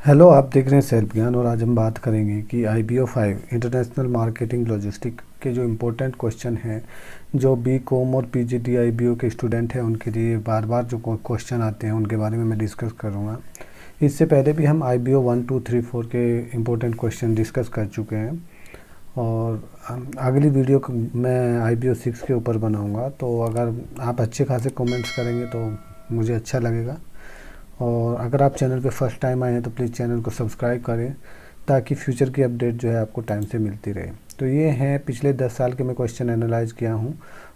Hello, आप देख रहे हैं सेल्फ ज्ञान और आज हम बात करेंगे कि IBO 5 इंटरनेशनल मार्केटिंग लॉजिस्टिक के जो इम्पोर्टेंट क्वेश्चन हैं, जो BCom और PGD IBO के स्टूडेंट हैं उनके लिए बार बार जो क्वेश्चन आते हैं उनके बारे में मैं डिस्कस करूँगा। इससे पहले भी हम IBO 1, 2, 3, 4 के इम्पोर्टेंट क्वेश्चन डिस्कस कर चुके हैं और अगली वीडियो मैं IBO 6 के ऊपर बनाऊँगा। तो अगर आप अच्छे खासे कमेंट्स करेंगे तो मुझे अच्छा लगेगा। और अगर आप चैनल पे फर्स्ट टाइम आए हैं तो प्लीज़ चैनल को सब्सक्राइब करें ताकि फ्यूचर की अपडेट जो है आपको टाइम से मिलती रहे। तो ये हैं पिछले 10 साल के मैं क्वेश्चन एनालाइज किया हूँ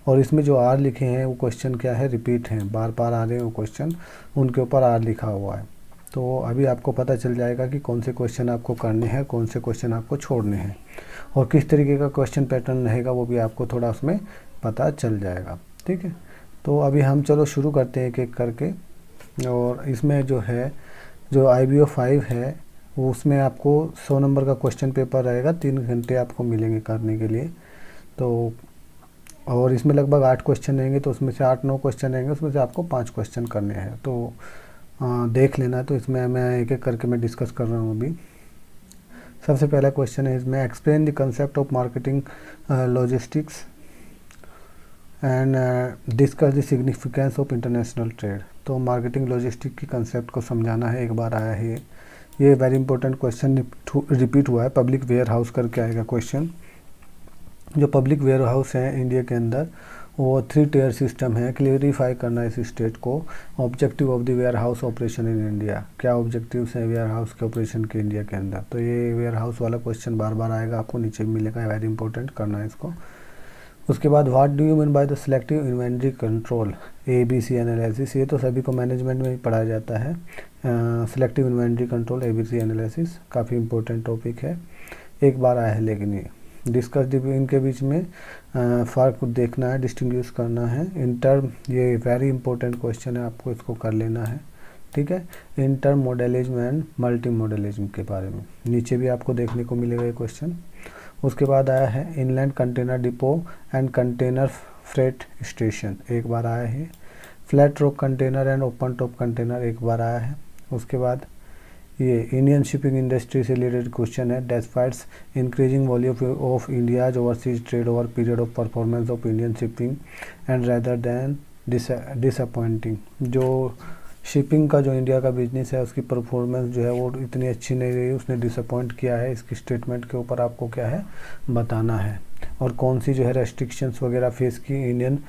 और इसमें जो आर लिखे हैं वो क्वेश्चन क्या है, रिपीट हैं, बार बार आ रहे हैं वो क्वेश्चन, उनके ऊपर आर लिखा हुआ है। तो अभी आपको पता चल जाएगा कि कौन से क्वेश्चन आपको करने हैं, कौन से क्वेश्चन आपको छोड़ने हैं और किस तरीके का क्वेश्चन पैटर्न रहेगा वो भी आपको थोड़ा उसमें पता चल जाएगा। ठीक है, तो अभी हम चलो शुरू करते हैं एक एक करके। और इसमें जो है जो IBO 5 है वो उसमें आपको 100 नंबर का क्वेश्चन पेपर रहेगा, 3 घंटे आपको मिलेंगे करने के लिए। तो और इसमें लगभग 8 क्वेश्चन रहेंगे, तो उसमें से 8-9 क्वेश्चन रहेंगे, उसमें से आपको 5 क्वेश्चन करने हैं। तो देख लेना। तो इसमें मैं एक एक करके मैं डिस्कस कर रहा हूँ अभी। सबसे पहला क्वेश्चन है इसमें, explain the concept of marketing logistics and discuss the significance of international trade. तो मार्केटिंग लॉजिस्टिक की कंसेप्ट को समझाना है। एक बार आया है ये वेरी इंपॉर्टेंट क्वेश्चन, रिपीट हुआ है। पब्लिक वेयर हाउस करके आएगा क्वेश्चन। जो पब्लिक वेयर हाउस है इंडिया के अंदर वो 3 टियर सिस्टम है। क्लियरिफाई करना है इस स्टेट को। Objective of the warehouse operation in India, क्या ऑब्जेक्टिव्स हैं वेयर हाउस के ऑपरेशन के इंडिया के अंदर। तो ये वेयर हाउस वाला क्वेश्चन बार बार आएगा, आपको नीचे मिलेगा, वेरी इंपॉर्टेंट करना है इसको। उसके बाद what do you mean by the selective inventory control, ABC analysis. ये तो सभी को मैनेजमेंट में ही पढ़ाया जाता है। Selective inventory control, ABC analysis काफ़ी इंपॉर्टेंट टॉपिक है, एक बार आया है। लेकिन ये डिस्कस इनके बीच में फ़र्क देखना है, डिस्टिंग्विश करना है। इंटर, ये वेरी इंपॉर्टेंट क्वेश्चन है, आपको इसको कर लेना है। ठीक है, इंटर मॉडलिज्म एंड मल्टी मॉडलिज्म के बारे में नीचे भी आपको देखने को मिलेगा ये क्वेश्चन। उसके बाद आया है inland container depot and container freight station, एक बार आया है। Flat rack container and open top container, एक बार आया है। उसके बाद ये इंडियन शिपिंग इंडस्ट्री से रिलेटेड क्वेश्चन है, despite increasing volume of India's overseas trade over period of performance of Indian shipping and rather than disappointing. जो शिपिंग का जो इंडिया का बिजनेस है उसकी परफॉर्मेंस जो है वो इतनी अच्छी नहीं रही, उसने डिसअपॉइंट किया है। इसकी स्टेटमेंट के ऊपर आपको क्या है बताना है और कौन सी जो है रेस्ट्रिक्शंस वगैरह फेस की इंडियन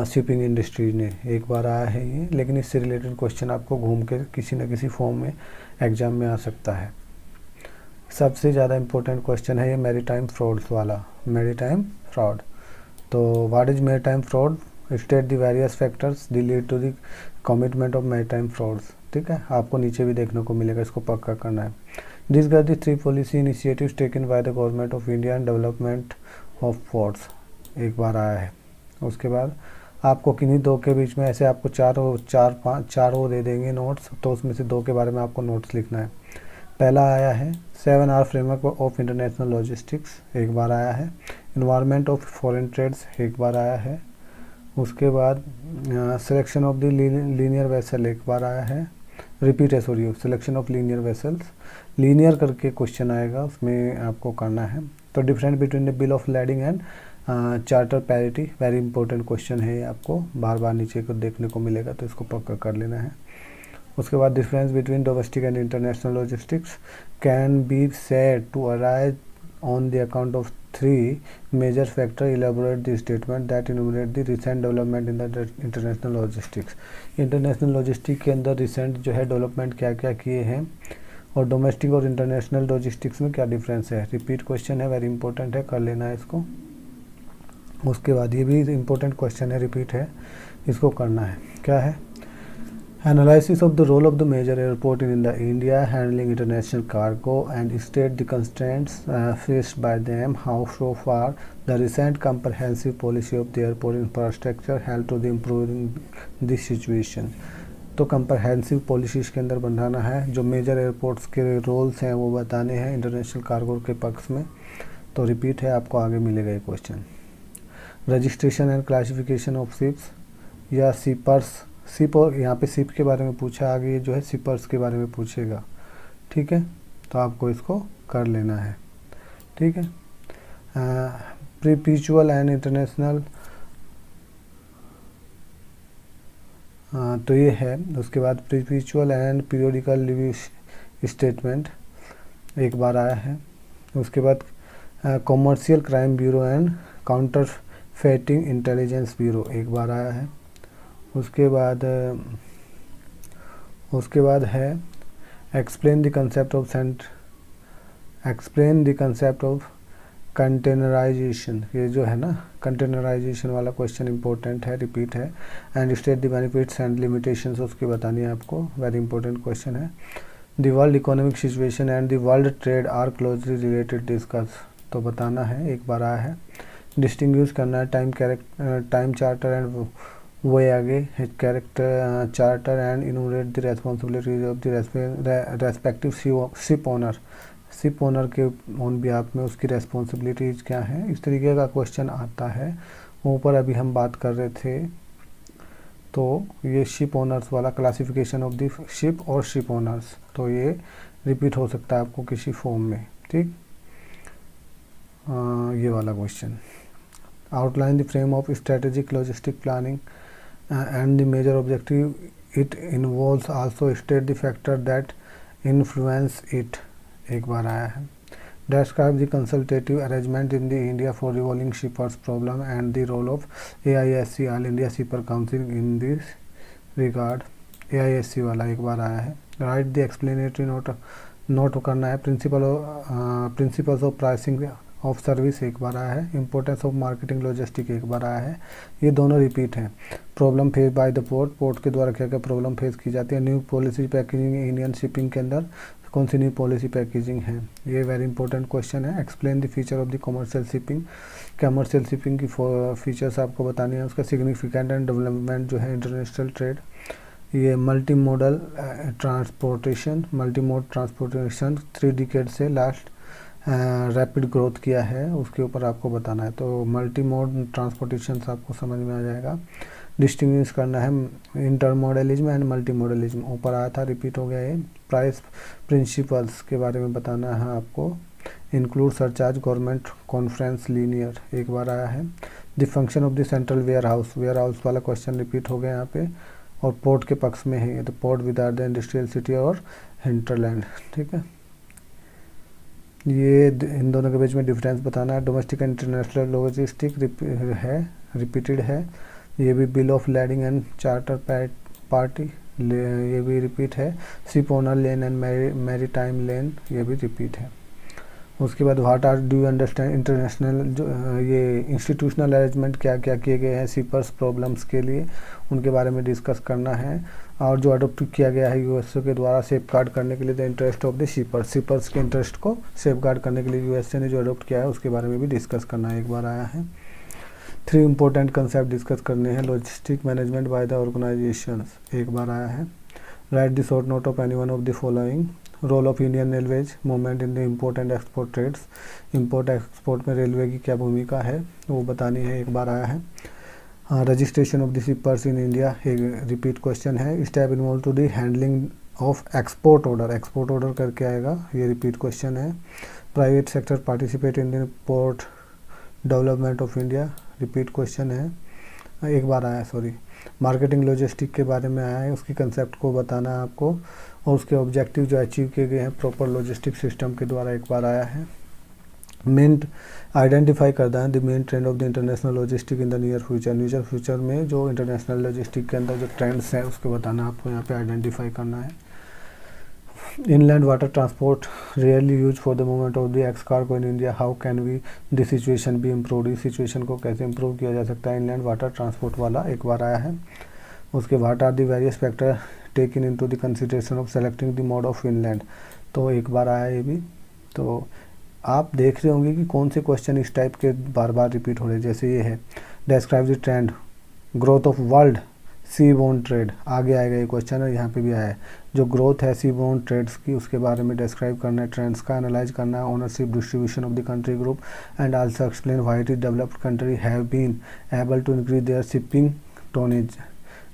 शिपिंग इंडस्ट्री ने, एक बार आया है ये। लेकिन इससे रिलेटेड क्वेश्चन आपको घूम के किसी न किसी फॉर्म में एग्जाम में आ सकता है। सबसे ज़्यादा इम्पोर्टेंट क्वेश्चन है ये मैरीटाइम फ्रॉड्स वाला, मैरीटाइम फ्रॉड। तो what is maritime fraud, state the various factors the lead to the commitment of maritime frauds. ठीक है, आपको नीचे भी देखने को मिलेगा, इसको पक्का करना है। Discuss the 3 policy initiatives taken by the government of India and development of ports, एक बार आया है। उसके बाद आपको किन्हीं 2 के बीच में ऐसे आपको 4 वो दे देंगे नोट्स, तो उसमें से 2 के बारे में आपको नोट्स लिखना है। पहला आया है 7R framework of international logistics, एक बार आया है। इन्वायरमेंट ऑफ फॉरेन ट्रेड्स, एक बार आया है। उसके बाद selection of the linear vessel, एक बार आया है। रिपीट है, sorry, selection of linear vessels, linear करके क्वेश्चन आएगा, उसमें आपको करना है। तो difference between the bill of lading and charter parity, very important question है, आपको बार बार नीचे को देखने को मिलेगा, तो इसको पक्का कर लेना है। उसके बाद difference between domestic and international logistics can be said to arise on the account of 3 major factors, elaborate the statement that enumerate the recent development in the international logistics। International logistic के अंदर recent जो है development क्या क्या किए हैं और domestic और इंटरनेशनल लॉजिस्टिक्स में क्या डिफरेंस है। रिपीट क्वेश्चन है, वेरी इंपॉर्टेंट है, कर लेना है इसको। उसके बाद ये भी इंपॉर्टेंट क्वेश्चन है, रिपीट है, इसको करना है। क्या है, analysis of the role of the major airport in the India handling international cargo and state the constraints faced by them. How so far the recent comprehensive policy of the airport infrastructure helped to the improving this situation। तो comprehensive policies के अंदर बनाना है, जो major airports के roles हैं वो बताने हैं इंटरनेशनल कार्गो के पक्ष में। तो रिपीट है, आपको आगे मिलेगा ये question. Registration and classification of ships या शिपर्स, शिप, और यहाँ पे शिप के बारे में पूछा, आगे जो है शिपर्स के बारे में पूछेगा। ठीक है, तो आपको इसको कर लेना है। ठीक है, परपेचुअल एंड इंटरनेशनल, तो ये है। उसके बाद perpetual and periodical review statement एक बार आया है। उसके बाद commercial crime bureau and counterfeiting intelligence bureau एक बार आया है। उसके बाद है explain the concept of containerization. ये जो है ना कंटेनराइजेशन वाला क्वेश्चन इंपॉर्टेंट है, रिपीट है। And state the benefits and limitations, उसकी बतानी है आपको, वेरी इंपॉर्टेंट क्वेश्चन है। The world economic situation and the world trade are closely related, discuss, तो बताना है, एक बार आया है। डिस्टिंग्विश करना है टाइम चार्टर एंड वो आगे character charter and enumerate the responsibilities of the respective ship owner के ऑन बिहाफ में उसकी रेस्पॉन्सिबिलिटीज क्या है, इस तरीके का क्वेश्चन आता है। ऊपर अभी हम बात कर रहे थे, तो ये शिप ओनर्स वाला क्लासिफिकेशन ऑफ द शिप और शिप ओनर्स, तो ये रिपीट हो सकता है आपको किसी फॉर्म में। ठीक, ये वाला क्वेश्चन। Outline the frame of strategic logistic planning and the major objective it involves, also state the factor that influence it, एक बार आया है। Describe the consultative arrangement in the India for resolving shippers problem and the role of AISC All India Shipper Council in this regard, AISC वाला एक बार आया है। Write the explanatory note करना है। Principles of pricing of service एक बार आया है। इंपॉर्टेंस ऑफ मार्केटिंग लॉजिस्टिक एक बार आया है। ये दोनों रिपीट हैं। Problem face by the port के द्वारा क्या क्या प्रॉब्लम फेस की जाती है। New policy packaging Indian shipping के अंदर कौन सी न्यू पॉलिसी पैकेजिंग है, ये वेरी इंपॉर्टेंट क्वेश्चन है। Explain the feature of the commercial shipping की फीचर्स आपको बतानी है। उसका सिग्निफिकेंट एंड डेवलपमेंट जो है इंटरनेशनल ट्रेड। ये मल्टी मोड ट्रांसपोर्टेशन 3 डिकेड से लास्ट रैपिड ग्रोथ किया है, उसके ऊपर आपको बताना है। तो मल्टी मोड ट्रांसपोर्टेशन आपको समझ में आ जाएगा। डिस्टिंग्विश करना है इंटरमोडलिज्म एंड मल्टी मॉडलिज्म, ऊपर आया था, रिपीट हो गया ये। प्राइस प्रिंसिपल्स के बारे में बताना है आपको। Include surcharge government conference linear एक बार आया है। The function of the central warehouse वाला क्वेश्चन रिपीट हो गया यहाँ पे, और पोर्ट के पक्ष में है, तो port without the industrial city और हिंटरलैंड। ठीक है, ये इन दोनों के बीच में डिफरेंस बताना है। Domestic and international logistic repeated है। ये भी bill of lading and charter party, ये भी रिपीट है। Ship owner lane and maritime lane, ये भी रिपीट है। उसके बाद what are do you understand international, जो ये इंस्टीट्यूशनल अरेंजमेंट क्या क्या किए गए हैं शिपर्स प्रॉब्लम्स के लिए, उनके बारे में डिस्कस करना है। और जो अडोप्ट किया गया है यूएसए के द्वारा सेफ गार्ड करने के लिए the interest of the shippers के इंटरेस्ट को सेफ गार्ड करने के लिए यूएसए ने जो अडोप्ट किया है उसके बारे में भी डिस्कस करना है, एक बार आया है। 3 इंपॉर्टेंट कंसेप्ट डिस्कस करने हैं। Logistic management by the organisations एक बार आया है। Write the short note of any one of the following. Role of Indian railways movement in the import and export trades, import export में railway की क्या भूमिका है वो बतानी है, एक बार आया है। Registration of the shippers in India एक रिपीट क्वेश्चन है। Step involve to the handling of export order करके आएगा, ये रिपीट क्वेश्चन है। Private sector participate in the port development of India, repeat question है, एक बार आया सॉरी। मार्केटिंग लॉजिस्टिक के बारे में आया है, उसकी कंसेप्ट को बताना है आपको, और उसके ऑब्जेक्टिव जो अचीव किए गए हैं प्रॉपर लॉजिस्टिक सिस्टम के द्वारा, एक बार आया है। मेन आइडेंटिफाई करना है the main trend of the international logistic in the near future में जो इंटरनेशनल लॉजिस्टिक के अंदर जो ट्रेंड्स हैं उसको बताना आपको, यहाँ पे आइडेंटिफाई करना है। Inland water transport rarely use for the movement of the ex cargo in India, how can we the situation be improve, इस सिचुएशन को कैसे इम्प्रूव किया जा सकता है, इनलैंड वाटर ट्रांसपोर्ट वाला एक बार आया है। उसके what are the various factor taken into the consideration of selecting the mode of inland, तो एक बार आया ये भी। तो आप देख रहे होंगे कि कौन से क्वेश्चन इस टाइप के बार बार रिपीट हो रहे हैं, जैसे ये है describe the trend growth of world seaborne trade, आगे आएगा ये क्वेश्चन है, यहाँ पे भी आया है। जो ग्रोथ है सी बोन ट्रेड्स की उसके बारे में डिस्क्राइब करना है, ट्रेंड्स का एनालाइज करना है, ownership distribution of the country group and also explain why it developed country have been able to increase their shipping tonnage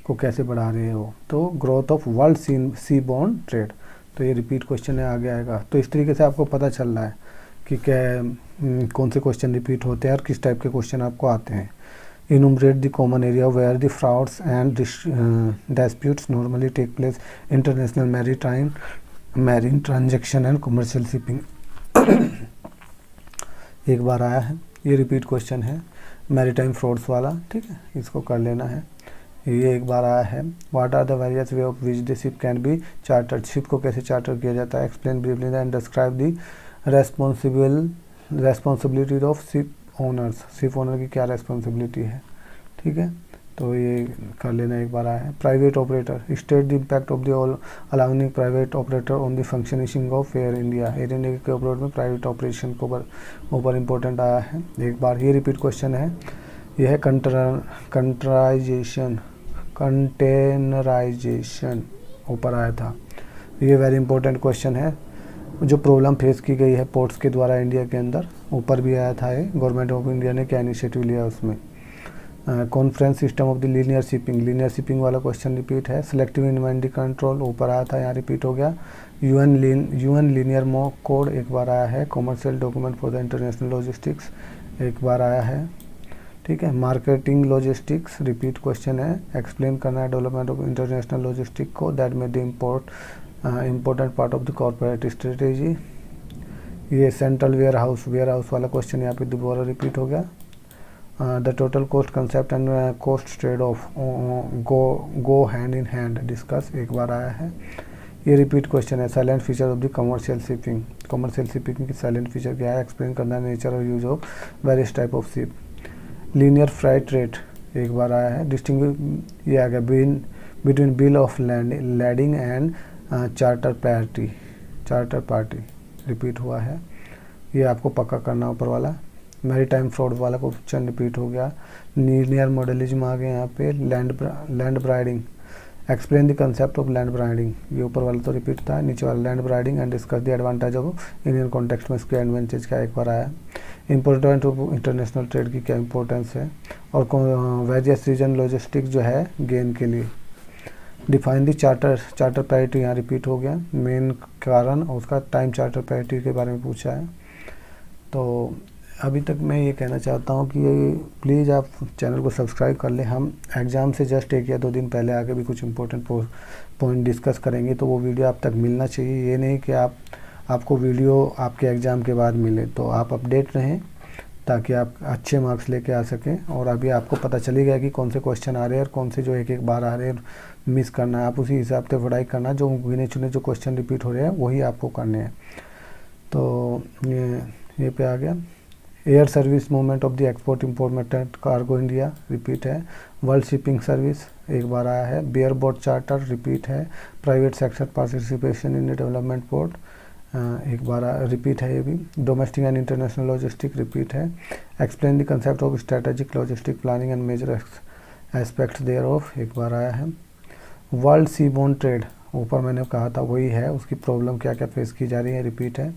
को कैसे बढ़ा रहे हो। तो growth of world seaborne trade, तो ये रिपीट क्वेश्चन है, आगे आएगा। तो इस तरीके से आपको पता चल रहा है कि क्या कौन से क्वेश्चन रिपीट होते हैं और किस टाइप के क्वेश्चन आपको आते हैं। Enumerate the common area where the frauds and disputes normally take place, international marine transaction and commercial shipping. एक बार आया है, ये रिपीट क्वेश्चन है मैरीटाइम फ्रॉड्स वाला, ठीक है, इसको कर लेना है। ये एक बार आया है, what are the various way of which the ship can be chartered, ship को कैसे चार्टर किया जाता है, explain briefly and describe the responsibility of ship owners, ship owner की क्या रेस्पॉन्सिबिलिटी है, ठीक है। तो ये कर लेना, एक बार आया है। Private operator, state the impact of the allowing private operator on the functioning of air India, air India के ऑपरेट में प्राइवेट ऑपरेशन को ऊपर इंपॉर्टेंट आया है। एक बार ये रिपीट क्वेश्चन है, यह है कंटेनराइजेशन ऊपर आया था। ये वेरी इंपॉर्टेंट क्वेश्चन है, जो प्रॉब्लम फेस की गई है पोर्ट्स के द्वारा इंडिया के अंदर, ऊपर भी आया था। ये गवर्नमेंट ऑफ इंडिया ने क्या इनिशिएटिव लिया उसमें। Conference system of the linear shipping वाला क्वेश्चन रिपीट है। सिलेक्टिव इन्वेंटरी कंट्रोल ऊपर आया था, यहाँ रिपीट हो गया। यूएन लीनियर मॉक कोड एक बार आया है। Commercial document for the international logistics एक बार आया है, ठीक है। मार्केटिंग लॉजिस्टिक्स रिपीट क्वेश्चन है। एक्सप्लेन करना है डेवलपमेंट ऑफ इंटरनेशनल लॉजिस्टिक को, दैट में the important part of the corporate strategy. ये सेंट्रल वेयर हाउस वाला क्वेश्चन यहाँ पे दोबारा रिपीट हो गया। The total cost concept and cost trade of go hand in hand discuss एक बार आया है। ये रिपीट क्वेश्चन है। Salient feature of the commercial shipping की साइलेंट फीचर क्या है, एक्सप्लेन करना है नेचर और use of various type of ship. Linear freight rate एक बार आया है। डिस्टिंग्विश ये आ गया between bill of lading and charter party repeat हुआ है, ये आपको पक्का करना ऊपर वाला। मैरीटाइम फ्रॉड वाला क्वेश्चन रिपीट हो गया। लीनियर मॉडलिज्म आ गया यहाँ पे। Land bridging, explain the concept of land ब्राइडिंग, ये ऊपर वाला तो रिपीट था। नीचे वाला land bridging and discuss the advantage of Indian context में इसके एडवांटेज का एक बार आया। इंपॉर्टेंट ऑफ इंटरनेशनल ट्रेड की क्या इंपॉर्टेंस है, और वेरियस रीजन लॉजिस्टिक्स जो है गेन के लिए। डिफाइन द चार्टर पैरिटी यहाँ रिपीट हो गया। मेन कारण और उसका टाइम चार्टर पैरिटी के बारे में पूछा है। तो अभी तक मैं ये कहना चाहता हूँ कि प्लीज़ आप चैनल को सब्सक्राइब कर लें। हम एग्ज़ाम से जस्ट 1 या 2 दिन पहले आके भी कुछ इंपॉर्टेंट पॉइंट डिस्कस करेंगे, तो वो वीडियो आप तक मिलना चाहिए। ये नहीं कि आपको वीडियो आपके एग्ज़ाम के बाद मिले। तो आप अपडेट रहें ताकि आप अच्छे मार्क्स लेके आ सकें। और अभी आपको पता चली गया कि कौन से क्वेश्चन आ रहे हैं और कौन से जो एक बार आ रहे हैं मिस करना है। आप उसी हिसाब से पढ़ाई करना, जो गिने चुने जो क्वेश्चन रिपीट हो रहे हैं वही आपको करने हैं। तो ये पे आ गया। Air service movement of the export import method cargo India repeat है। वर्ल्ड शिपिंग सर्विस एक बार आया है। बेयर बोट चार्टर रिपीट है। Private sector participation in development port एक बार रिपीट है। ये भी domestic and international logistic repeat है। Explain the concept of strategic logistic planning and major aspects thereof एक बार आया है। वर्ल्ड सीबोर्न ट्रेड ऊपर मैंने कहा था वही है, उसकी प्रॉब्लम क्या क्या फेस की जा रही है रिपीट है।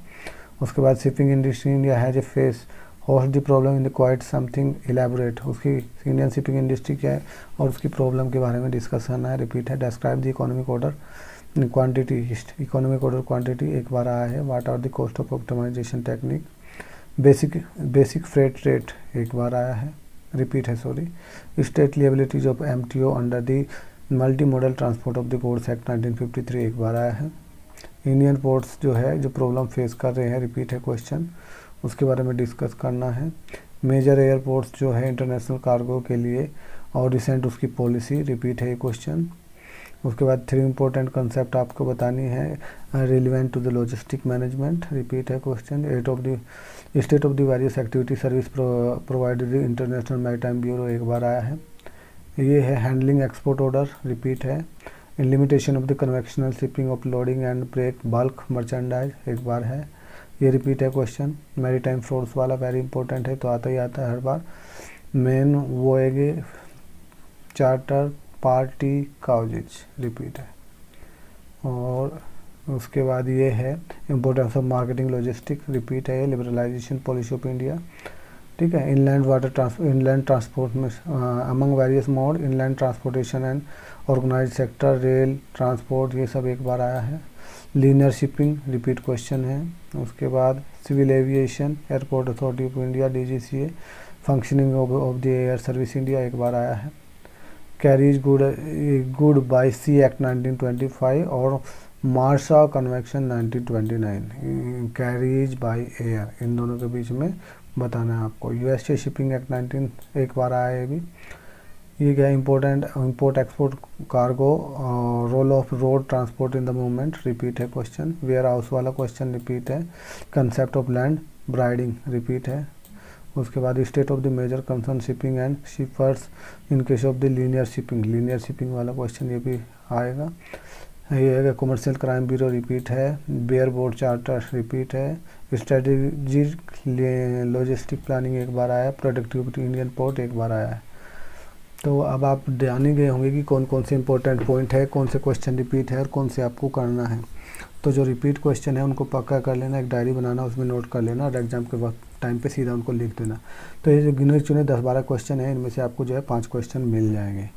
उसके बाद shipping industry India has a face host the problem in the quite something elaborate, उसकी इंडियन शिपिंग इंडस्ट्री क्या है और उसकी प्रॉब्लम के बारे में डिस्कस करना है रिपीट है। Describe the economic order quantity एक बार आया है। What are the cost of optimisation technique. Basic freight rate एक बार आया है, रिपीट है sorry. State liabilities of MTO under the multimodal transport of the goods act 1953 एक बार आया है। इंडियन पोर्ट्स जो है जो प्रॉब्लम फेस कर रहे हैं रिपीट है क्वेश्चन, उसके बारे में डिस्कस करना है। मेजर एयरपोर्ट्स जो है इंटरनेशनल कार्गो के लिए और रिसेंट उसकी पॉलिसी रिपीट है ये क्वेश्चन। उसके बाद 3 इंपॉर्टेंट कंसेप्ट आपको बतानी है relevant to the logistic management repeat है question. State of the various activity service provided international maritime bureau एक बार आया है। ये है हैंडलिंग एक्सपोर्ट ऑर्डर रिपीट है। Limitation of the conventional shipping of loading and break bulk merchandise एक बार है, ये रिपीट है क्वेश्चन। मैरीटाइम फ्रॉड्स वाला वेरी इंपॉर्टेंट है, तो आता ही आता है हर बार। मेन वो है चार्टर पार्टी काउजेज रिपीट है। और उसके बाद ये है importance of marketing logistic repeat है। लिबरलाइजेशन पॉलिसी ऑफ इंडिया, ठीक है। इनलैंड ट्रांसपोर्ट में among various mode inland transportation and organise sector rail transport ये सब एक बार आया है। लीनियर शिपिंग रिपीट क्वेश्चन है। उसके बाद civil aviation, airport authority of India DGCA, functioning of the air service India एक बार आया है। Carriage good by sea act 1925 और Warsaw convention 1929। Carriage by air, इन दोनों के बीच में बताना है आपको। USA शिपिंग एक्ट 19 एक बार आया है भी। ये क्या import export cargo, role of road transport in the movement repeat है क्वेश्चन। वेयर हाउस वाला क्वेश्चन रिपीट है। Concept of land bridging repeat है। उसके बाद state of the major concern shipping and shippers in case of the linear shipping वाला question ये भी आएगा। ये है कमर्शियल क्राइम ब्यूरो रिपीट है। बेयर बोर्ड चार्टर रिपीट है। स्ट्रेटेजिक लॉजिस्टिक प्लानिंग एक बार आया। प्रोडक्टिविटी इंडियन पोर्ट एक बार आया है। तो अब आप जान ही गए होंगे कि कौन कौन से इंपॉर्टेंट पॉइंट है, कौन से क्वेश्चन रिपीट है और कौन से आपको करना है। तो जो रिपीट क्वेश्चन है उनको पक्का कर लेना, एक डायरी बनाना, उसमें नोट कर लेना और एग्जाम के वक्त टाइम पे सीधा उनको लिख देना। तो ये जो गिने चुने 10-12 क्वेश्चन है, इनमें से आपको जो है 5 क्वेश्चन मिल जाएंगे।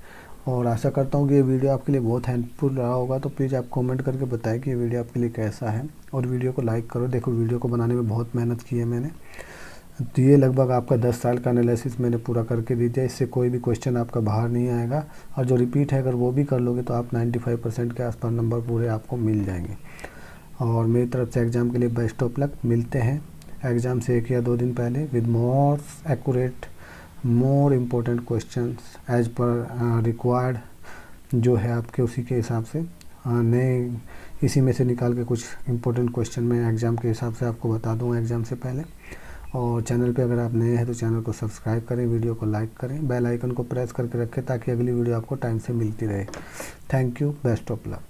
और आशा करता हूँ कि ये वीडियो आपके लिए बहुत हेल्पफुल रहा होगा। तो प्लीज़ आप कमेंट करके बताएं कि ये वीडियो आपके लिए कैसा है और वीडियो को लाइक करो। देखो वीडियो को बनाने में बहुत मेहनत की है मैंने, तो ये लगभग आपका 10 साल का एनालिसिस मैंने पूरा करके दी दिया। इससे कोई भी क्वेश्चन आपका बाहर नहीं आएगा और जो रिपीट है अगर वो भी कर लोगे तो आप 95% के आसपास नंबर पूरे आपको मिल जाएंगे। और मेरी तरफ से एग्ज़ाम के लिए बेस्ट ऑफ लक। मिलते हैं एग्ज़ाम से 1 या 2 दिन पहले with more accurate more important questions as per required जो है आपके, उसी के हिसाब से नए इसी में से निकाल के कुछ इम्पोर्टेंट क्वेश्चन मैं एग्ज़ाम के हिसाब से आपको बता दूँगा एग्ज़ाम से पहले। और चैनल पे अगर आप नए हैं तो चैनल को सब्सक्राइब करें, वीडियो को लाइक करें, बेल आइकन को प्रेस करके रखें ताकि अगली वीडियो आपको टाइम से मिलती रहे। Thank you, best of luck.